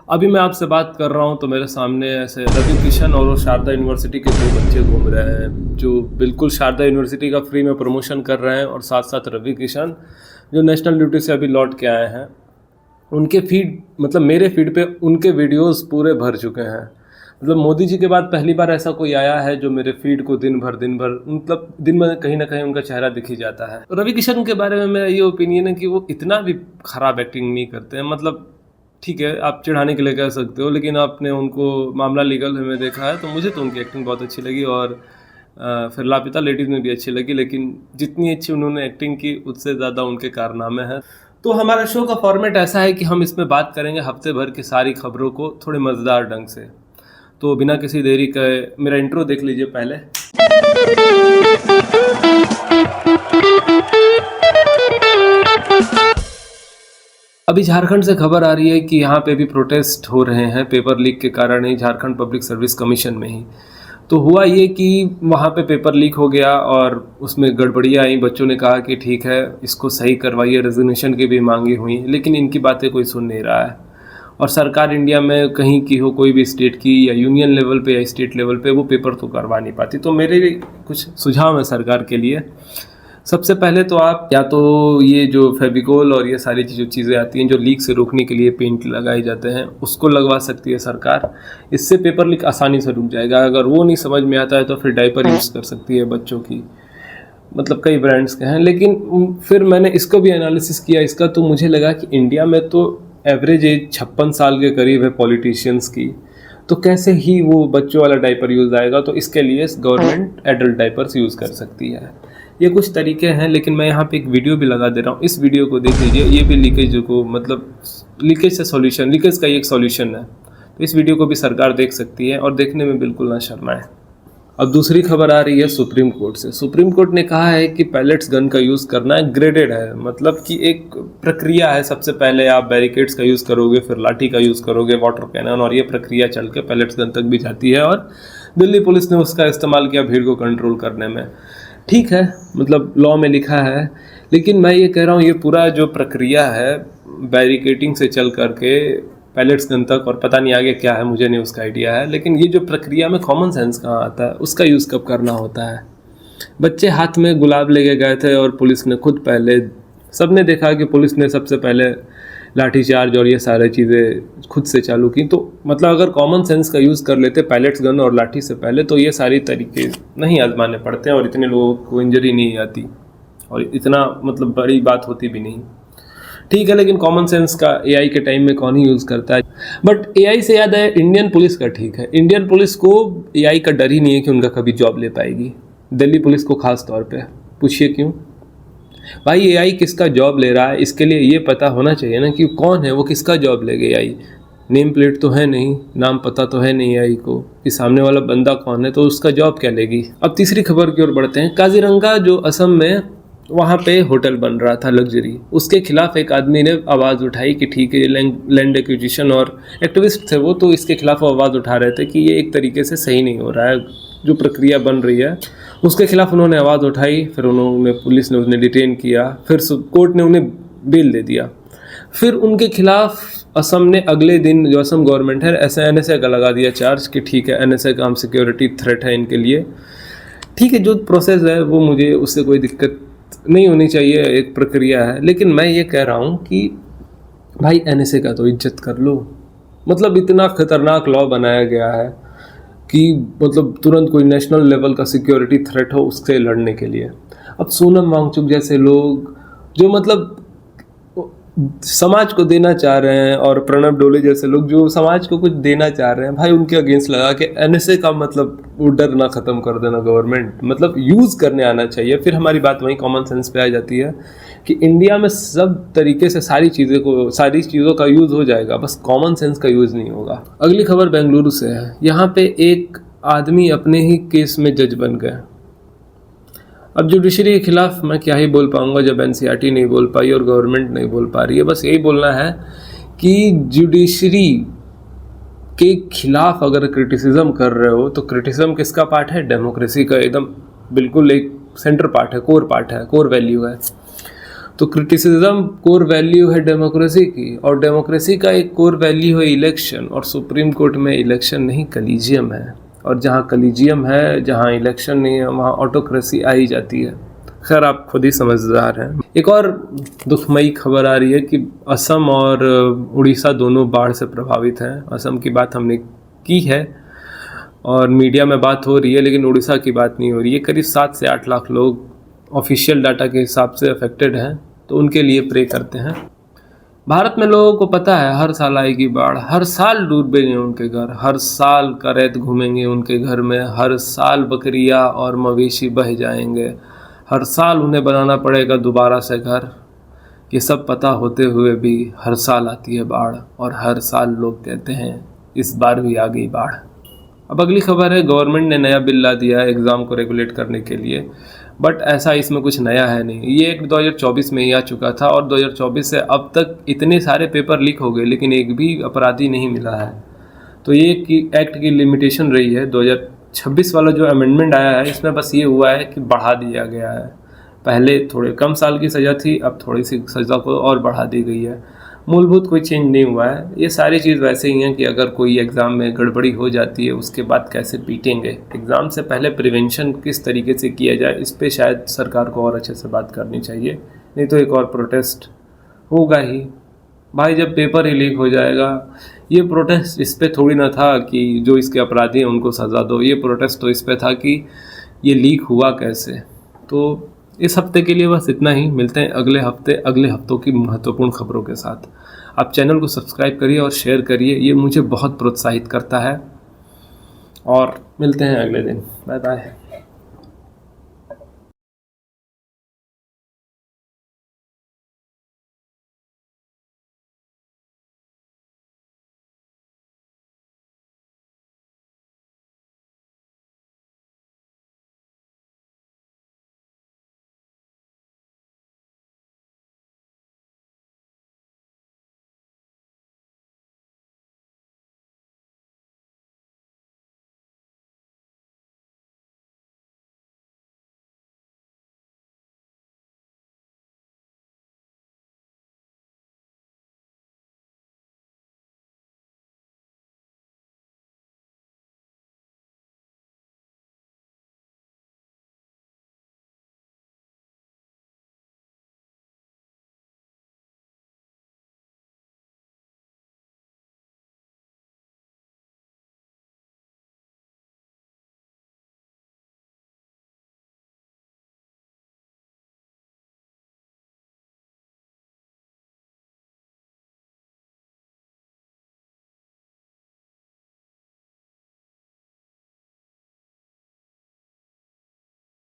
अभी मैं आपसे बात कर रहा हूँ तो मेरे सामने ऐसे रवि किशन और वो शारदा यूनिवर्सिटी के 2 बच्चे घूम रहे हैं, जो बिल्कुल शारदा यूनिवर्सिटी का फ्री में प्रमोशन कर रहे हैं, और साथ साथ रवि किशन जो नेशनल ड्यूटी से अभी लौट के आए हैं। उनके फीड मतलब मेरे फीड पे उनके वीडियोस पूरे भर चुके हैं। मतलब मोदी जी के बाद पहली बार ऐसा कोई आया है जो मेरे फीड को दिन भर मतलब दिन में कहीं ना कहीं उनका चेहरा दिख ही जाता है। रवि किशन के बारे में मेरा ये ओपिनियन है कि वो इतना भी खराब एक्टिंग नहीं करते हैं। मतलब ठीक है, आप चिढ़ाने के लिए कह सकते हो, लेकिन आपने उनको मामला लीगल में देखा है, तो मुझे तो उनकी एक्टिंग बहुत अच्छी लगी, और फिर लापता लेडीज़ में भी अच्छी लगी। लेकिन जितनी अच्छी उन्होंने एक्टिंग की उससे ज़्यादा उनके कारनामे हैं। तो हमारा शो का फॉर्मेट ऐसा है कि हम इसमें बात करेंगे हफ्ते भर की सारी खबरों को थोड़े मज़ेदार ढंग से। तो बिना किसी देरी के मेरा इंट्रो देख लीजिए पहले। अभी झारखंड से खबर आ रही है कि यहाँ पे भी प्रोटेस्ट हो रहे हैं पेपर लीक के कारण ही, झारखंड पब्लिक सर्विस कमीशन में ही। तो हुआ ये कि वहाँ पे पेपर लीक हो गया और उसमें गड़बड़ियाँ आई। बच्चों ने कहा कि ठीक है, इसको सही करवाइए, रेजिग्नेशन की भी मांगी हुई, लेकिन इनकी बातें कोई सुन नहीं रहा है। और सरकार इंडिया में कहीं की हो, कोई भी स्टेट की, या यूनियन लेवल पे या स्टेट लेवल पे, वो पेपर तो करवा नहीं पाती। तो मेरे कुछ सुझाव है सरकार के लिए। सबसे पहले तो आप या तो ये जो फेविकोल और ये सारी जो चीज़ें आती हैं जो लीक से रोकने के लिए पेंट लगाए जाते हैं, उसको लगवा सकती है सरकार। इससे पेपर लीक आसानी से रुक जाएगा। अगर वो नहीं समझ में आता है तो फिर डायपर यूज़ कर सकती है बच्चों की। मतलब कई ब्रांड्स के हैं, लेकिन फिर मैंने इसको भी एनालिसिस किया इसका, तो मुझे लगा कि इंडिया में तो एवरेज एज 56 साल के करीब है पॉलिटिशियंस की, तो कैसे ही वो बच्चों वाला डायपर यूज़ आएगा। तो इसके लिए गवर्नमेंट एडल्ट डायपर्स यूज़ कर सकती है। ये कुछ तरीके हैं, लेकिन मैं यहाँ पे एक वीडियो भी लगा दे रहा हूँ, इस वीडियो को देख लीजिए। ये भी लीकेज को मतलब लीकेज से सॉल्यूशन, लीकेज का एक सॉल्यूशन है। तो इस वीडियो को भी सरकार देख सकती है और देखने में बिल्कुल ना शर्माए। अब दूसरी खबर आ रही है सुप्रीम कोर्ट से। सुप्रीम कोर्ट ने कहा है कि पैलेट्स गन का यूज़ करना ग्रेडेड है, मतलब कि एक प्रक्रिया है। सबसे पहले आप बैरिकेड्स का यूज़ करोगे, फिर लाठी का यूज़ करोगे, वाटर कैनन, और ये प्रक्रिया चल के पैलेट्स गन तक भी जाती है। और दिल्ली पुलिस ने उसका इस्तेमाल किया भीड़ को कंट्रोल करने में। ठीक है, मतलब लॉ में लिखा है, लेकिन मैं ये कह रहा हूँ ये पूरा जो प्रक्रिया है बैरिकेडिंग से चल करके पैलेट्स गन तक, और पता नहीं आगे क्या है, मुझे नहीं उसका आइडिया है, लेकिन ये जो प्रक्रिया में कॉमन सेंस कहाँ आता है, उसका यूज़ कब करना होता है। बच्चे हाथ में गुलाब लेके गए थे और पुलिस ने खुद पहले, सबने देखा कि पुलिस ने सबसे पहले लाठीचार्ज और ये सारी चीज़ें खुद से चालू की। तो मतलब अगर कॉमन सेंस का यूज़ कर लेते पैलेट्स गन और लाठी से पहले, तो ये सारी तरीके नहीं आजमाने पड़ते हैं और इतने लोगों को इंजरी नहीं आती और इतना मतलब बड़ी बात होती भी नहीं। ठीक है, लेकिन कॉमन सेंस का एआई के टाइम में कौन ही यूज़ करता है। बट एआई से याद है इंडियन पुलिस का। ठीक है, इंडियन पुलिस को एआई का डर ही नहीं है कि उनका कभी जॉब ले पाएगी। दिल्ली पुलिस को खास तौर पे पूछिए क्यों। भाई एआई किसका जॉब ले रहा है, इसके लिए ये पता होना चाहिए ना कि कौन है वो, किसका जॉब लेगा एआई। नेम प्लेट तो है नहीं, नाम पता तो है नहीं एआई को कि सामने वाला बंदा कौन है, तो उसका जॉब क्या लेगी। अब तीसरी खबर की ओर बढ़ते हैं। काजीरंगा जो असम में, वहाँ पे होटल बन रहा था लग्जरी, उसके खिलाफ एक आदमी ने आवाज़ उठाई कि ठीक है, लैंड एक्विजिशन, और एक्टिविस्ट थे वो, तो इसके खिलाफ आवाज़ उठा रहे थे कि ये एक तरीके से सही नहीं हो रहा है जो प्रक्रिया बन रही है। उसके खिलाफ उन्होंने आवाज़ उठाई, फिर उन्होंने, पुलिस ने उन्हें डिटेन किया, फिर कोर्ट ने उन्हें बेल दे दिया। फिर उनके खिलाफ असम ने अगले दिन, जो असम गवर्नमेंट है, ऐसे एनएसए का लगा दिया चार्ज कि ठीक है, एनएसए का हम सिक्योरिटी थ्रेट है इनके लिए। ठीक है, जो प्रोसेस है वो मुझे उससे कोई दिक्कत नहीं होनी चाहिए, एक प्रक्रिया है। लेकिन मैं ये कह रहा हूँ कि भाई एनएसए का तो इज्जत कर लो। मतलब इतना खतरनाक लॉ बनाया गया है कि मतलब तुरंत कोई नेशनल लेवल का सिक्योरिटी थ्रेट हो उससे लड़ने के लिए। अब सोनम वांगचुक जैसे लोग जो मतलब समाज को देना चाह रहे हैं, और प्रणब डोले जैसे लोग जो समाज को कुछ देना चाह रहे हैं, भाई उनके अगेंस्ट लगा के एनएसए का मतलब वो डर ना ख़त्म कर देना गवर्नमेंट, मतलब यूज़ करने आना चाहिए। फिर हमारी बात वहीं कॉमन सेंस पे आ जाती है कि इंडिया में सब तरीके से सारी चीज़ों का यूज़ हो जाएगा, बस कॉमन सेंस का यूज़ नहीं होगा। अगली खबर बेंगलुरु से है। यहाँ पे एक आदमी अपने ही केस में जज बन गया। अब जुडिशरी के खिलाफ मैं क्या ही बोल पाऊंगा जब एनसीईआरटी नहीं बोल पाई और गवर्नमेंट नहीं बोल पा रही है। बस यही बोलना है कि जुडिशरी के खिलाफ अगर क्रिटिसिज्म कर रहे हो तो क्रिटिसिज्म किसका पार्ट है, डेमोक्रेसी का एकदम बिल्कुल एक सेंटर पार्ट है, कोर पार्ट है, कोर वैल्यू है। तो क्रिटिसिज्म कोर वैल्यू है डेमोक्रेसी की, और डेमोक्रेसी का एक कोर वैल्यू है इलेक्शन, और सुप्रीम कोर्ट में इलेक्शन नहीं कलीजियम है, और जहाँ कलीजियम है, जहाँ इलेक्शन नहीं है, वहाँ ऑटोक्रेसी आ ही जाती है। खैर आप खुद ही समझदार हैं। एक और दुखमयी खबर आ रही है कि असम और उड़ीसा दोनों बाढ़ से प्रभावित हैं। असम की बात हमने की है और मीडिया में बात हो रही है, लेकिन उड़ीसा की बात नहीं हो रही है। करीब 7 से 8 लाख लोग ऑफिशियल डाटा के हिसाब से अफेक्टेड हैं, तो उनके लिए प्रे करते हैं। भारत में लोगों को पता है हर साल आएगी बाढ़, हर साल डूबेंगे उनके घर, हर साल करैत घूमेंगे उनके घर में, हर साल बकरियां और मवेशी बह जाएंगे, हर साल उन्हें बनाना पड़ेगा दोबारा से घर। ये सब पता होते हुए भी हर साल आती है बाढ़, और हर साल लोग कहते हैं इस बार भी आ गई बाढ़। अब अगली खबर है, गवर्नमेंट ने नया बिल ला दिया है एग्ज़ाम को रेगुलेट करने के लिए, बट ऐसा इसमें कुछ नया है नहीं। ये एक 2024 में ही आ चुका था, और 2024 से अब तक इतने सारे पेपर लीक हो गए, लेकिन एक भी अपराधी नहीं मिला है। तो ये एक्ट की लिमिटेशन रही है। 2026 वाला जो अमेंडमेंट आया है, इसमें बस ये हुआ है कि बढ़ा दिया गया है। पहले थोड़े कम साल की सज़ा थी, अब थोड़ी सी सज़ा को और बढ़ा दी गई है। मूलभूत कोई चेंज नहीं हुआ है। ये सारी चीज़ वैसे ही हैं कि अगर कोई एग्ज़ाम में गड़बड़ी हो जाती है, उसके बाद कैसे पीटेंगे। एग्ज़ाम से पहले प्रिवेंशन किस तरीके से किया जाए, इस पे शायद सरकार को और अच्छे से बात करनी चाहिए, नहीं तो एक और प्रोटेस्ट होगा ही भाई। जब पेपर ही लीक हो जाएगा, ये प्रोटेस्ट इस पे थोड़ी ना था कि जो इसके अपराधी हैं उनको सज़ा दो। ये प्रोटेस्ट तो इस पे था कि ये लीक हुआ कैसे। तो इस हफ्ते के लिए बस इतना ही। मिलते हैं अगले हफ्ते अगले हफ्तों की महत्वपूर्ण खबरों के साथ। आप चैनल को सब्सक्राइब करिए और शेयर करिए, ये मुझे बहुत प्रोत्साहित करता है। और मिलते हैं अगले दिन। Bye bye.